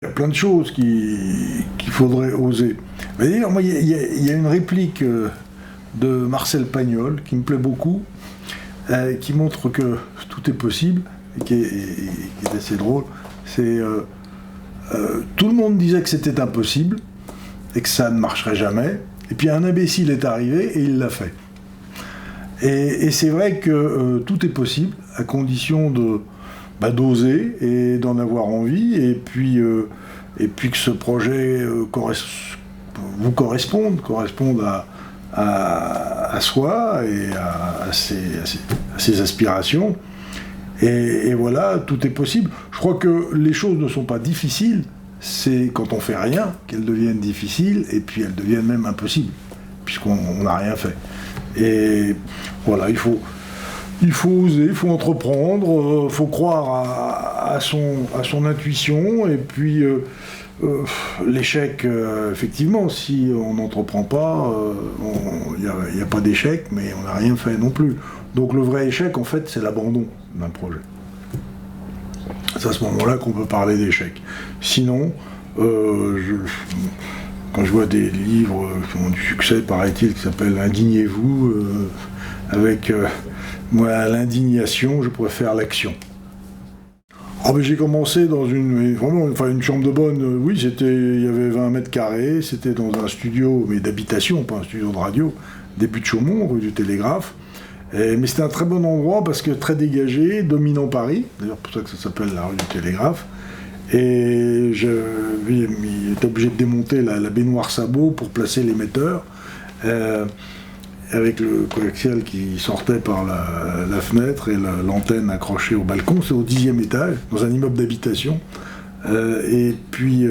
Il y a plein de choses qu'il faudrait oser. D'ailleurs, moi, il y a une réplique de Marcel Pagnol qui me plaît beaucoup, qui montre que tout est possible et qui est assez drôle. C'est tout le monde disait que c'était impossible et que ça ne marcherait jamais. Et puis un imbécile est arrivé et il l'a fait. Et c'est vrai que tout est possible à condition d'oser et d'en avoir envie, et puis que ce projet vous corresponde à soi et à ses aspirations. Et voilà, tout est possible. Je crois que les choses ne sont pas difficiles, c'est quand on fait rien qu'elles deviennent difficiles, et puis elles deviennent même impossibles, puisqu'on n'a rien fait. Et voilà, il faut oser, il faut entreprendre, il faut croire à son intuition, et puis l'échec, effectivement, si on n'entreprend pas, il n'y a pas d'échec, mais on n'a rien fait non plus. Donc le vrai échec, en fait, c'est l'abandon d'un projet. C'est à ce moment-là qu'on peut parler d'échec. Sinon, quand je vois des livres qui ont du succès, paraît-il, qui s'appellent « Indignez-vous », avec moi, à l'indignation, je préfère l'action. J'ai commencé dans une chambre de bonne, oui, il y avait 20 mètres carrés, c'était dans un studio, mais d'habitation, pas un studio de radio, début de Chaumont, rue du Télégraphe. Mais c'était un très bon endroit parce que très dégagé, dominant Paris, d'ailleurs pour ça que ça s'appelle la rue du Télégraphe. Et j'étais obligé de démonter la baignoire sabot pour placer l'émetteur, avec le coaxial qui sortait par la fenêtre et l'antenne accrochée au balcon. C'est au 10e étage, dans un immeuble d'habitation. Et puis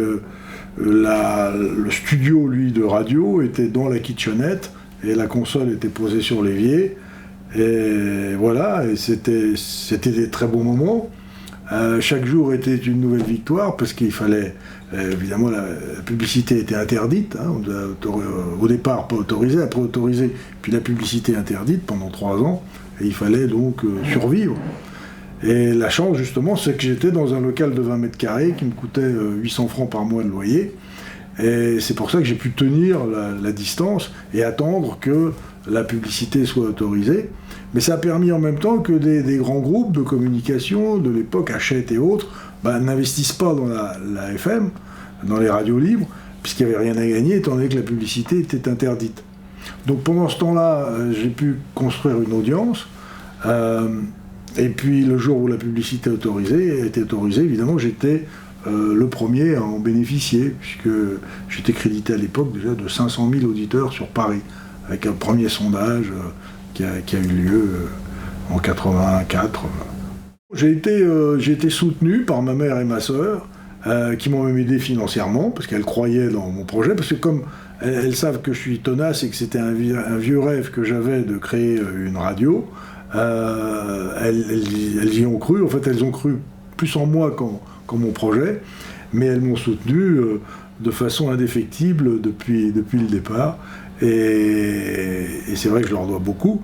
le studio, lui, de radio était dans la kitchenette, et la console était posée sur l'évier. Et voilà, et c'était des très beaux moments. Chaque jour était une nouvelle victoire, parce qu'il fallait, évidemment, la publicité était interdite, hein, au départ pas autorisée, après autorisée, puis la publicité interdite pendant 3 ans, et il fallait donc survivre. Et la chance, justement, c'est que j'étais dans un local de 20 mètres carrés qui me coûtait 800 francs par mois de loyer, et c'est pour ça que j'ai pu tenir la distance et attendre que la publicité soit autorisée. Mais ça a permis en même temps que des grands groupes de communication de l'époque, Hachette et autres, n'investissent pas dans la FM, dans les radios libres, puisqu'il n'y avait rien à gagner, étant donné que la publicité était interdite. Donc pendant ce temps-là, j'ai pu construire une audience, et puis le jour où la publicité était autorisée, évidemment, j'étais le premier à en bénéficier, puisque j'étais crédité à l'époque déjà de 500 000 auditeurs sur Paris, avec un premier sondage qui a eu lieu en 84. J'ai été soutenu par ma mère et ma sœur, qui m'ont même aidé financièrement, parce qu'elles croyaient dans mon projet, parce que comme elles savent que je suis tenace et que c'était un vieux rêve que j'avais de créer une radio, elles y ont cru. En fait, elles ont cru plus en moi qu'en mon projet, mais elles m'ont soutenu de façon indéfectible depuis le départ. Et c'est vrai que je leur dois beaucoup.